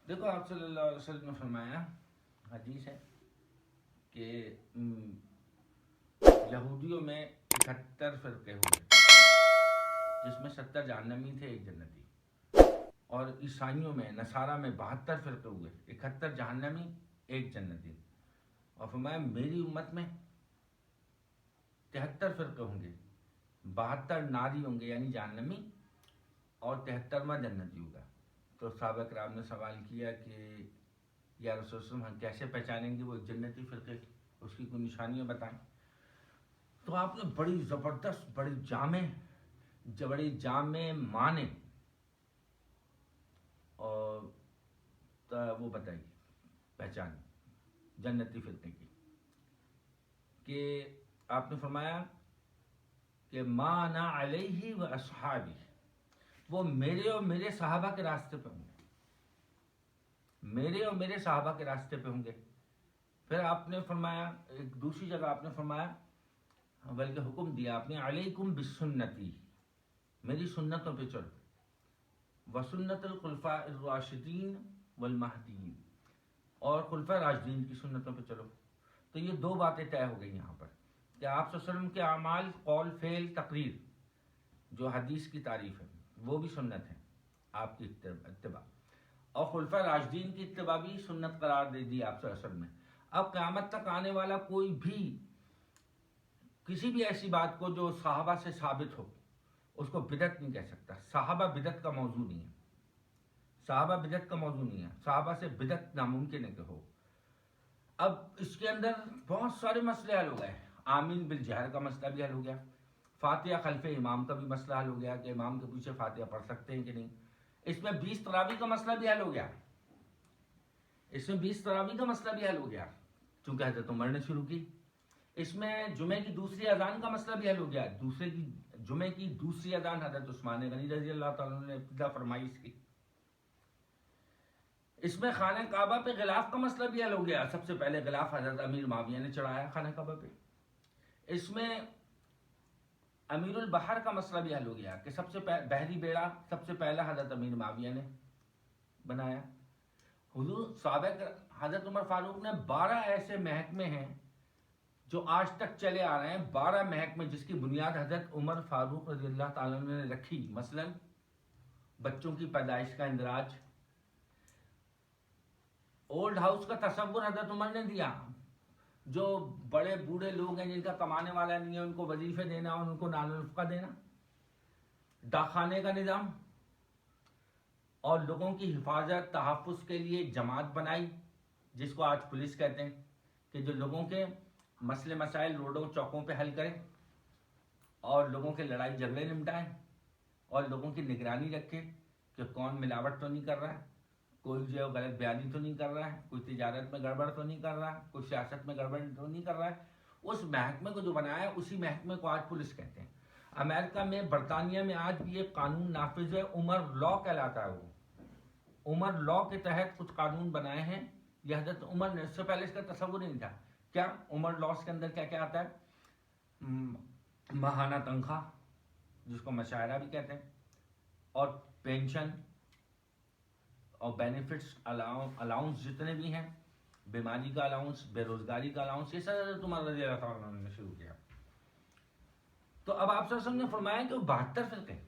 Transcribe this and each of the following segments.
دیکھو آپ صلی اللہ علیہ وسلم نے فرمایا، حدیث ہے کہ یہودیوں میں 71 فرقے ہوئے جس میں 70 جہنمی تھے، ایک جنتی، اور عیسائیوں میں نصارہ میں 72 فرقے ہوئے، 71 جہنمی ایک جنتی، اور فرمایا میری امت میں 73 فرقے ہوں گے، 72 ناری ہوں گے یعنی جہنمی، اور 73واں جنتی ہوگا۔ تو صحابہ کرام نے سوال کیا کہ یا رسول اللہ ہم کیسے پہچانیں گے وہ جنتی فرقے، اس کی کوئی نشانیاں بتائیں۔ تو آپ نے بڑی زبردست، بڑی جامع معنی اور وہ بتائی پہچان جنتی فرقے کی، کہ آپ نے فرمایا کہ ما انا علیہ و اصحابی، وہ میرے اور میرے صحابہ کے راستے پہ ہوں گے، میرے اور میرے صحابہ کے راستے پہ ہوں گے۔ پھر آپ نے فرمایا ایک دوسری جگہ، آپ نے فرمایا بلکہ حکم دیا آپ نے، علیکم بسنتی، میری سنتوں پہ چلو، وسنت الخلفاء الراشدین والمہدیین، اور خلفاء راشدین کی سنتوں پہ چلو۔ تو یہ دو باتیں طے ہو گئی یہاں پر کہ آپ صلی اللہ علیہ وسلم کے اعمال، قول، فعل، تقریر، جو حدیث کی تعریف ہے وہ بھی سنت ہے، آپ کی اتباع، اور خلفاء راشدین کی اتباع بھی سنت قرار دے دی آپ صلی اللہ علیہ وسلم نے۔ اب قیامت تک آنے والا کوئی بھی کسی بھی ایسی بات کو جو صحابہ سے ثابت ہو اس کو بدعت نہیں کہہ سکتا۔ صحابہ بدعت کا موضوع نہیں ہے، صحابہ بدعت کا موضوع نہیں ہے، صحابہ سے بدعت ناممکن ہے کہ ہو۔ اب اس کے اندر بہت سارے مسئلے حل ہو گئے، آمین بالجہر کا مسئلہ بھی حل ہو گیا، فاتحہ خلف امام کا بھی مسئلہ حل ہو گیا کہ امام کے پیچھے فاتحہ پڑھ سکتے ہیں کہ نہیں، اس میں 20 تراویح کا مسئلہ بھی حل ہو گیا، اس میں 20 تراویح کا مسئلہ بھی حل ہو گیا چونکہ حضرت عمر نے شروع کی۔ اس میں جمعے کی دوسری اذان کا مسئلہ بھی حل ہو گیا، جمعے کی دوسری اذان حضرت عثمان غنی رضی اللہ تعالیٰ نے ابتدا فرمائی اس کی۔ اس میں خانہ کعبہ پہ غلاف کا مسئلہ بھی حل ہو گیا، سب سے پہلے غلاف حضرت امیر معاویہ نے چڑھایا خانہ کعبہ پہ۔ اس میں امیر البحر کا مسئلہ بھی حل ہو گیا کہ سب سے بحری بیڑا سب سے پہلا حضرت امیر معاویہ نے بنایا۔ حضور صحابہ حضرت عمر فاروق نے 12 ایسے محکمے ہیں جو آج تک چلے آ رہے ہیں، 12 محکمے جس کی بنیاد حضرت عمر فاروق رضی اللہ تعالیٰ نے رکھی، مثلا بچوں کی پیدائش کا اندراج، اولڈ ہاؤس کا تصور حضرت عمر نے دیا، جو بڑے بوڑھے لوگ ہیں جن کا کمانے والا نہیں ہے ان کو وظیفے دینا اور ان کو نان النفقہ دینا، ڈاکخانے کا نظام، اور لوگوں کی حفاظت تحفظ کے لیے جماعت بنائی جس کو آج پولیس کہتے ہیں، کہ جو لوگوں کے مسئلے مسائل روڈوں چوکوں پہ حل کرے اور لوگوں کے لڑائی جھگڑے نمٹائیں اور لوگوں کی نگرانی رکھے کہ کون ملاوٹ تو نہیں کر رہا ہے، کوئی جو غلط بیانی تو نہیں کر رہا ہے، کوئی تجارت میں گڑبڑ تو نہیں کر رہا ہے، کوئی سیاست میں گڑبڑ تو نہیں کر رہا ہے۔ اس محکمے کو جو بنایا اسی محکمے کو آج پولیس کہتے ہیں۔ امریکہ میں، برطانیہ میں آج بھی ایک قانون نافذ ہے، عمر لا کہلاتا ہے، وہ عمر لا کے تحت کچھ قانون بنائے ہیں، یہ حضرت عمر نے، اس سے پہلے اس کا تصور نہیں تھا۔ کیا عمر لاس کے اندر کیا کیا آتا ہے؟ ماہانہ تنخواہ جس کو مشاہرہ بھی کہتے ہیں، اور پینشن اور بینیفٹس، الاؤنس جتنے بھی ہیں، بیماری کا الاؤنس، بے روزگاری کا الاؤنس، یہ سب حضرت عمر رضی اللہ تعالیٰ عنہ نے شروع کیا۔ تو اب آپ صلی اللہ علیہ وسلم نے فرمایا کہ وہ 72 فرقے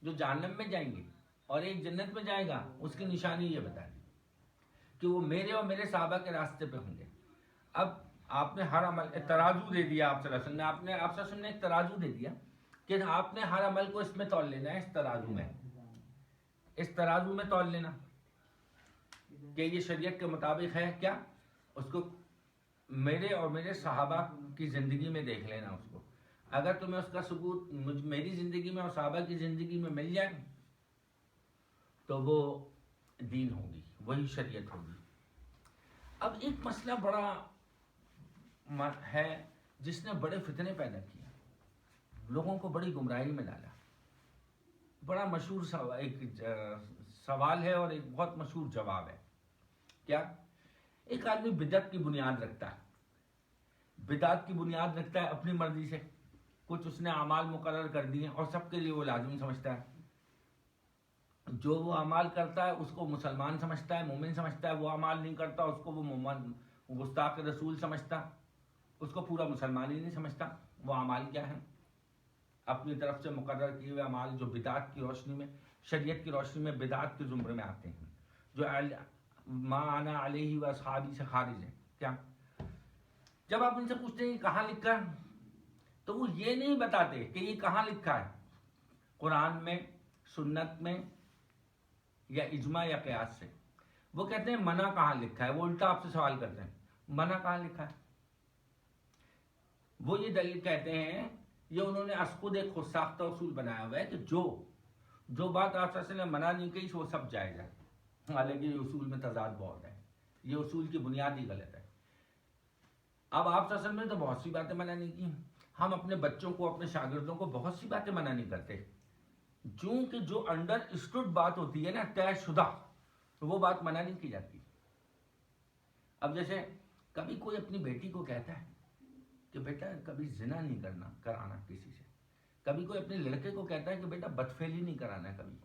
جو جہنم میں جائیں گے اور ایک جنت میں جائے گا، اس کی نشانی یہ بتا دی کہ وہ میرے اور میرے صحابہ کے راستے پہ ہوں گے۔ اب آپ نے ہر عمل ترازو دے دیا، آپ صلی اللہ علیہ وسلم نے، آپ صلی اللہ علیہ وسلم نے ایک ترازو دے دیا کہ آپ نے ہر عمل کو اس میں تول لینا ہے، اس ترازو میں تول لینا کہ یہ شریعت کے مطابق ہے کیا، اس کو میرے اور میرے صحابہ کی زندگی میں دیکھ لینا اس کو۔ اگر تمہیں اس کا ثبوت میری زندگی میں اور صحابہ کی زندگی میں مل جائے تو وہ دین ہوگی، وہی شریعت ہوگی۔ اب ایک مسئلہ بڑا ہے جس نے بڑے فتنے پیدا کیے، لوگوں کو بڑی گمراہی میں ڈالا، بڑا مشہور ایک سوال ہے اور ایک بہت مشہور جواب ہے۔ کیا؟ ایک آدمی بدعت کی بنیاد رکھتا ہے، بدعت کی بنیاد رکھتا ہے اپنی مرضی سے، کچھ اس نے اعمال مقرر کر دیے اور سب کے لیے وہ لازمی سمجھتا ہے، جو وہ اعمال کرتا ہے اس کو مسلمان سمجھتا ہے، مومن سمجھتا ہے، وہ اعمال نہیں کرتا اس کو وہ مومن گستاخ رسول سمجھتا، اس کو پورا مسلمان ہی نہیں سمجھتا۔ وہ اعمال کیا ہیں؟ اپنی طرف سے مقرر کیے ہوئے اعمال جو بدعت کی روشنی میں، شریعت کی روشنی میں بدعت کے زمرے میں آتے ہیں، جو ما انا علیہ و اصحابی سے خارج ہیں۔ کیا جب آپ ان سے پوچھتے ہیں کہ کہاں لکھا ہے، تو وہ یہ نہیں بتاتے کہ یہ کہاں لکھا ہے، قرآن میں، سنت میں، یا اجماع یا قیاس سے۔ وہ کہتے ہیں منع کہاں لکھا ہے، وہ الٹا آپ سے سوال کرتے ہیں منع کہاں لکھا ہے۔ وہ یہ دلیل کہتے ہیں، یہ انہوں نے خود ایک خود ساختہ اصول بنایا ہوا ہے کہ جو بات آپ سے نے منع نہیں کی وہ سب جائز ہے، حالانکہ یہ اصول میں تضاد بہت ہے، یہ اصول کی بنیاد ہی غلط ہے۔ اب آپ نے تو بہت سی باتیں منع نہیں کی، ہم اپنے بچوں کو، اپنے شاگردوں کو بہت سی باتیں منع نہیں کرتے، چونکہ جو انڈر اسٹوڈ بات ہوتی ہے نا، طے شدہ، وہ بات منع نہیں کی جاتی۔ اب جیسے کبھی کوئی اپنی بیٹی کو کہتا ہے کہ بیٹا کبھی زنا نہیں کرانا کسی سے، کبھی کوئی اپنے لڑکے کو کہتا ہے کہ بیٹا بدفعلی نہیں کرانا کبھی،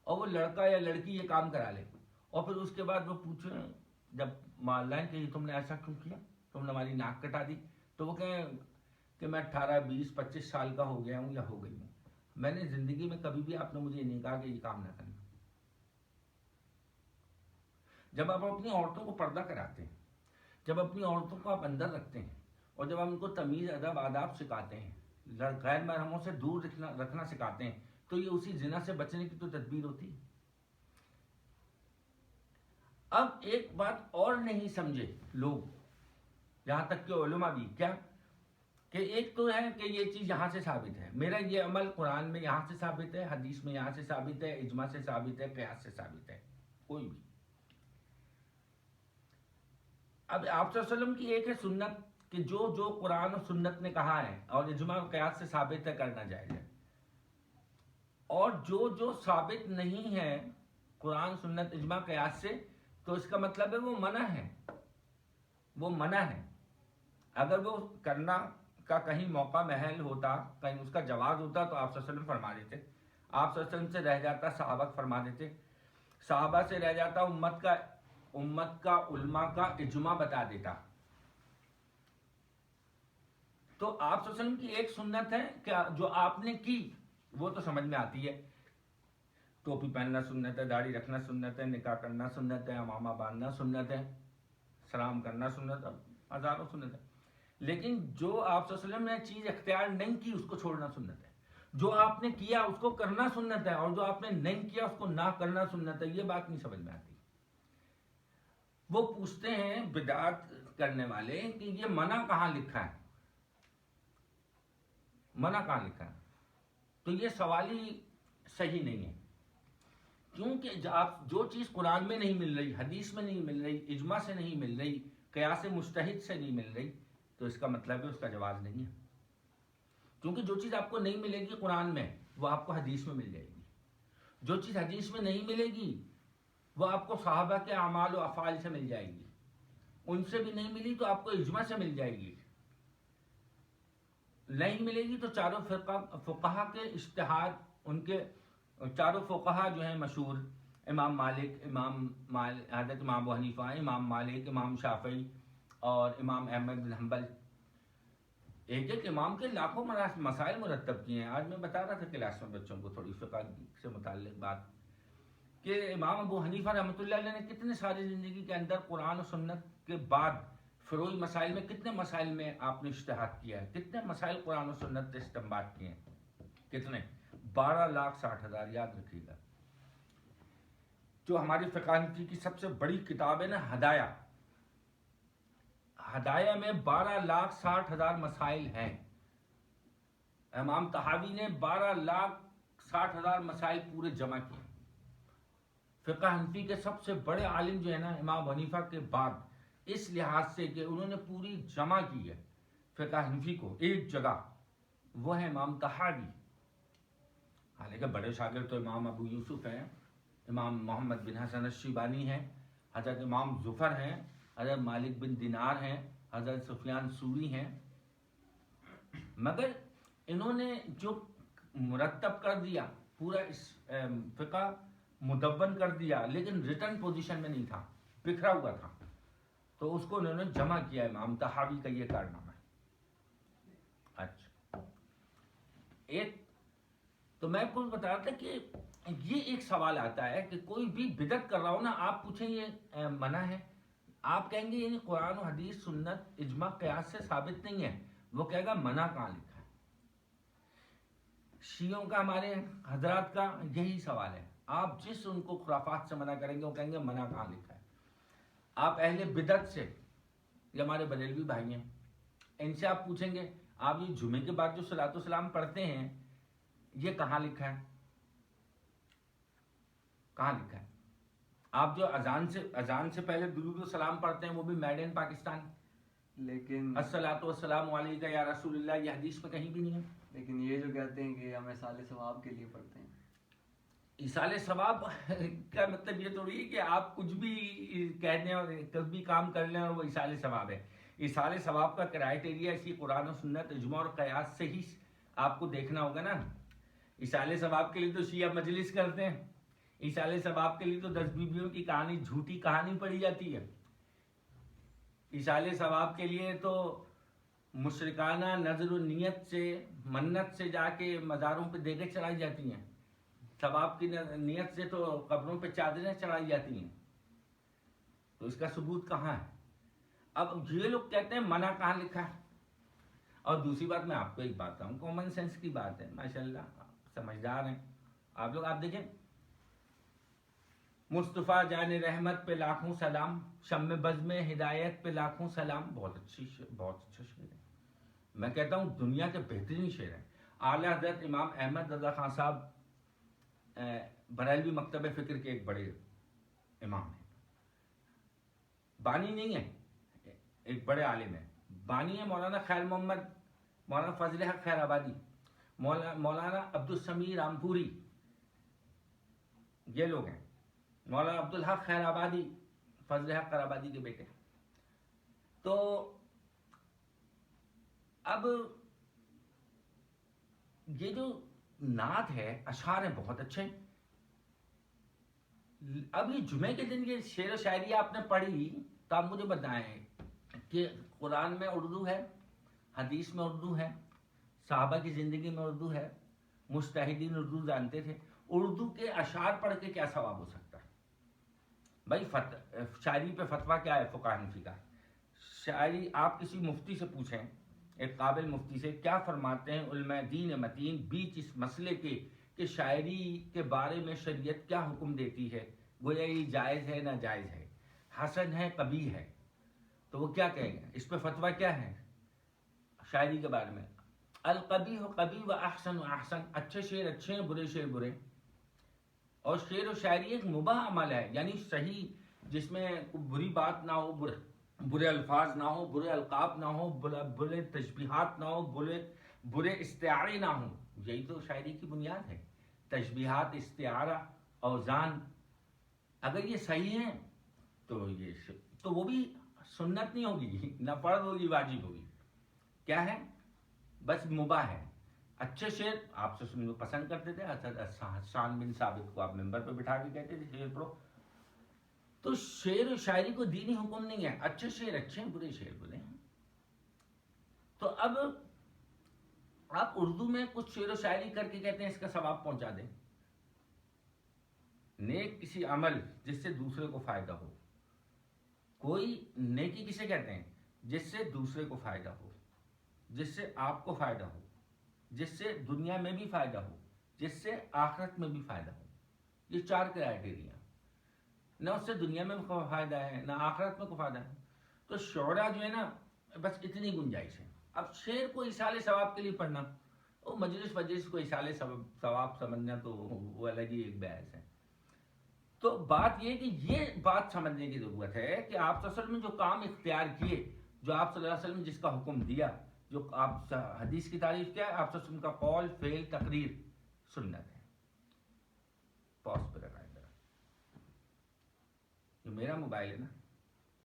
اور وہ لڑکا یا لڑکی یہ کام کرا لے، اور پھر اس کے بعد وہ پوچھیں جب مالائیں کہ تم نے ایسا کیوں کیا، تم نے ہماری ناک کٹا دی، تو وہ کہیں کہ میں 18 20 25 سال کا ہو گیا ہوں یا ہو گئی ہوں، میں نے زندگی میں کبھی بھی آپ نے مجھے نہیں کہا کہ یہ کام نہ کرنا۔ جب آپ اپنی عورتوں کو پردہ کراتے ہیں، جب اپنی عورتوں کو آپ اندر رکھتے ہیں، اور جب آپ ان کو تمیز، ادب، آداب سکھاتے ہیں، غیر محرموں سے دور رکھنا سکھاتے ہیں، تو یہ اسی زنا سے بچنے کی تو تدبیر ہوتی ہے۔ اب ایک بات اور نہیں سمجھے لوگ، یہاں تک کہ علماء بھی، کیا کہ ایک تو ہے کہ یہ چیز یہاں سے ثابت ہے، میرا یہ عمل قرآن میں یہاں سے ثابت ہے، حدیث میں یہاں سے ثابت ہے، اجماع سے ثابت ہے، قیاس سے ثابت ہے، کوئی بھی۔ اب آپ صلی اللہ علیہ وسلم کی ایک ہے سنت کہ جو قرآن و سنت نے کہا ہے اور اجماع و قیاس سے ثابت ہے کرنا جائز ہے، اور جو ثابت نہیں ہے قرآن، سنت، اجماع، قیاس سے، تو اس کا مطلب ہے وہ منع ہے، وہ منع ہے۔ اگر وہ کرنا کا کہیں موقع محل ہوتا، کہیں اس کا جواز ہوتا، تو آپ صلی اللہ علیہ وسلم فرما دیتے، آپ صلی اللہ علیہ وسلم سے رہ جاتا، صحابہ فرما دیتے، صحابہ سے رہ جاتا، امت کا علماء کا اجماع بتا دیتا۔ تو آپ صلی اللہ علیہ وسلم کی ایک سنت ہے کہ جو آپ نے کی وہ تو سمجھ میں آتی ہے، ٹوپی پہننا سنت ہے، داڑھی رکھنا سنت ہے، نکاح کرنا سنت ہے، امامہ باندھنا سنت ہے، سلام کرنا سنت ہے، ہزاروں سنت ہے۔ لیکن جو آپ صلی اللہ علیہ وسلم نے چیز اختیار نہیں کی اس کو چھوڑنا سنت ہے، جو آپ نے کیا اس کو کرنا سنت ہے، اور جو آپ نے نہیں کیا اس کو نہ کرنا سنت ہے۔ یہ بات نہیں سمجھ میں آتی۔ وہ پوچھتے ہیں بدعت کرنے والے کہ یہ منع کہاں لکھا ہے، منع کہاں لکھا ہے؟ تو یہ سوال ہی صحیح نہیں ہے، کیونکہ آپ جو چیز قرآن میں نہیں مل رہی، حدیث میں نہیں مل رہی، اجماع سے نہیں مل رہی، قیاس مجتہد سے نہیں مل رہی، تو اس کا مطلب ہے اس کا جواز نہیں ہے۔ کیونکہ جو چیز آپ کو نہیں ملے گی قرآن میں وہ آپ کو حدیث میں مل جائے گی، جو چیز حدیث میں نہیں ملے گی وہ آپ کو صحابہ کے اعمال و افعال سے مل جائے گی، ان سے بھی نہیں ملی تو آپ کو اجماع سے مل جائے گی، نہیں ملے گی تو چاروں فقہا کے اجتہاد، ان کے چاروں فقہا جو ہیں مشہور، امام مالک، حضرت امام ابو حنیفہ، امام مالک، امام شافعی اور امام احمد بن حنبل، ایک ایک امام کے لاکھوں مسائل مرتب کیے ہیں۔ آج میں بتا رہا تھا کلاس میں بچوں کو تھوڑی فقہ سے متعلق بات، کہ امام ابو حنیفہ رحمۃ اللہ علیہ نے کتنے ساری زندگی کے اندر قرآن و سنت کے بعد فروعی مسائل میں کتنے مسائل میں آپ نے اجتہاد کیا ہے، کتنے مسائل قرآن و سنت سے استنباط کیے ہیں، کتنے؟ 12,60,000، یاد رکھیے گا۔ جو ہماری فقہ حنفی کی سب سے بڑی کتاب ہے نا، ہدایہ میں 12,60,000 مسائل ہیں۔ امام طحاوی نے 12,60,000 مسائل پورے جمع کیے۔ فقہ حنفی کے سب سے بڑے عالم جو ہے نا امام حنیفہ کے بعد، اس لحاظ سے کہ انہوں نے پوری جمع کی ہے فقہ حنفی کو ایک جگہ، وہ ہے امام طحاوی۔ حالانکہ بڑے شاگرد تو امام ابو یوسف ہیں، امام محمد بن حسن الشیبانی ہیں، حضرت امام ظفر ہیں، حضرت مالک بن دینار ہیں، حضرت سفیان ثوری ہیں، مگر انہوں نے جو مرتب کر دیا پورا اس فقہ مدون کر دیا لیکن ریٹرن پوزیشن میں نہیں تھا، بکھرا ہوا تھا، تو اس کو انہوں نے جمع کیا امام طحاوی کا یہ کارنامہ ہے۔ اچھا، ایک تو میں آپ کو بتا رہا تھا کہ یہ ایک سوال آتا ہے کہ کوئی بھی بدعت کر رہا ہو نا، آپ پوچھیں یہ منع ہے، آپ کہیں گے یعنی قرآن و حدیث سنت اجماع قیاس سے ثابت نہیں ہے، وہ کہے گا منع کہاں لکھا ہے؟ شیعوں کا، ہمارے حضرات کا یہی سوال ہے، آپ جس ان کو خرافات سے منع کریں گے وہ کہیں گے منع کہاں لکھا ہے؟ آپ اہل بدعت سے، یہ ہمارے بریلوی بھائی ہیں، ان سے آپ پوچھیں گے آپ یہ جمعے کے بعد جو صلاۃ و سلام پڑھتے ہیں یہ کہاں لکھا ہے؟ کہاں لکھا ہے؟ آپ جو اذان سے پہلے درود و سلام پڑھتے ہیں وہ بھی میڈ ان پاکستان، لیکن الصلاۃ والسلام علیک یا رسول اللہ، یہ حدیث میں کہیں بھی نہیں ہے۔ لیکن یہ جو کہتے ہیں کہ ہم اصال ثواب کے لیے پڑھتے ہیں، ایصال ثواب کا مطلب یہ تھوڑی ہے کہ آپ کچھ بھی کہہ دیں اور کچھ بھی کام کر لیں اور وہ ایصال ثواب ہے۔ ایصال ثواب کا کرائٹیریا اسی قرآن و سنت اجماع اور قیاس سے ہی آپ کو دیکھنا ہوگا نا۔ ایصال ثواب کے لیے تو شیعہ مجلس کرتے ہیں، ایصال ثواب کے لیے تو 10 بیویوں کی کہانی، جھوٹی کہانی پڑھی جاتی ہے، ایصال ثواب کے لیے تو مشرکانہ نظر و نیت سے، منت سے جا کے مزاروں پہ دیگیں چڑھائی جاتی ہیں، ثواب کی نیت سے تو قبروں پہ چادریں چڑھائی جاتی ہیں، تو اس کا ثبوت کہاں ہے؟ اب یہ لوگ کہتے ہیں منع کہاں لکھا ہے؟ اور دوسری بات میں آپ کو ایک بات کہوں، کامن سینس کی بات ہے، ماشاءاللہ سمجھدار ہیں آپ لوگ۔ آپ دیکھیں مصطفیٰ جان رحمت پہ لاکھوں سلام، شم بزم ہدایت پہ لاکھوں سلام، بہت اچھا شعر ہے، میں کہتا ہوں دنیا کے بہترین شعر ہیں۔ اعلیٰ حضرت امام احمد رضا خان صاحب بریلوی مکتب فکر کے ایک بڑے امام ہیں، بانی نہیں ہے، ایک بڑے عالم ہیں، بانی ہے مولانا خیر محمد، مولانا فضل حق خیر آبادی، مولانا عبدالسمیع رامپوری، یہ لوگ ہیں، مولانا عبدالحق خیر آبادی، فضل حق خیر آبادی کے بیٹے۔ تو اب یہ جو نعت ہے، اشعار ہیں بہت اچھے، اب یہ جمعے کے دن یہ شعر و شاعری آپ نے پڑھی تو آپ مجھے بتائیں کہ قرآن میں اردو ہے، حدیث میں اردو ہے، صحابہ کی زندگی میں اردو ہے، مجتہدین اردو جانتے تھے، اردو کے اشعار پڑھ کے کیا ثواب ہو سکتا ہے؟ بھائی شاعری پہ فتویٰ کیا ہے فقہ حنفی کا؟ شاعری آپ کسی مفتی سے پوچھیں، ایک قابل مفتی سے، کیا فرماتے ہیں علماء دین متین بیچ اس مسئلے کے کہ شاعری کے بارے میں شریعت کیا حکم دیتی ہے، گویا یہ جائز ہے ناجائز ہے، حسن ہے قبیح ہے، تو وہ کیا کہیں گے؟ اس پہ فتویٰ کیا ہے شاعری کے بارے میں؟ القبیح قبیح و احسن و احسن، اچھے شعر اچھے ہیں، برے شعر برے، اور شعر و شاعری ایک مباح عمل ہے، یعنی صحیح جس میں بری بات نہ ہو، برے الفاظ نہ ہو، برے القاب نہ ہو، برے تشبیہات نہ ہو، برے استعارے نہ ہوں، یہی تو شاعری کی بنیاد ہے، تشبیہات، استعارہ، اوزان، اگر یہ صحیح ہیں تو وہ بھی سنت نہیں ہوگی، نہ فرض ہوگی، واجب ہوگی، کیا ہے؟ بس مباح ہے۔ اچھے شعر آپ سے سننے کو پسند کرتے تھے، حضرت حسان بن ثابت کو آپ ممبر پہ بٹھا کے کہتے تھے شعر پڑھو، تو شعر و شاعری کو دینی حکم نہیں ہے، اچھے شعر اچھے ہیں، برے شعر برے ہیں۔ تو اب آپ اردو میں کچھ شعر و شاعری کر کے کہتے ہیں اس کا ثواب پہنچا دیں، نیک کسی عمل جس سے دوسرے کو فائدہ ہو، کوئی نیکی کسے کہتے ہیں؟ جس سے دوسرے کو فائدہ ہو، جس سے آپ کو فائدہ ہو، جس سے دنیا میں بھی فائدہ ہو، جس سے آخرت میں بھی فائدہ ہو، یہ 4 کرائٹیریا، نہ اس سے دنیا میں کوئی فائدہ ہے نہ آخرت میں کوئی فائدہ ہے، تو شعرا جو ہے نا بس اتنی گنجائش ہے۔ اب شعر کو ایصال ثواب کے لیے پڑھنا، وہ مجلس کو ایصال ثواب سمجھنا تو وہ الگ ہی ایک بحث ہے۔ تو بات یہ کہ یہ بات سمجھنے کی ضرورت ہے کہ آپ صلی اللہ علیہ وسلم نے جو کام اختیار کیے، جو آپ صلی اللہ علیہ وسلم نے جس کا حکم دیا، جو آپ حدیث کی تعریف کیا ہے، آپ صلی اللہ علیہ وسلم کا قول، فعل، تقریر سنت ہے۔ پاس پہ رکھا ہے، یہ میرا موبائل ہے نا۔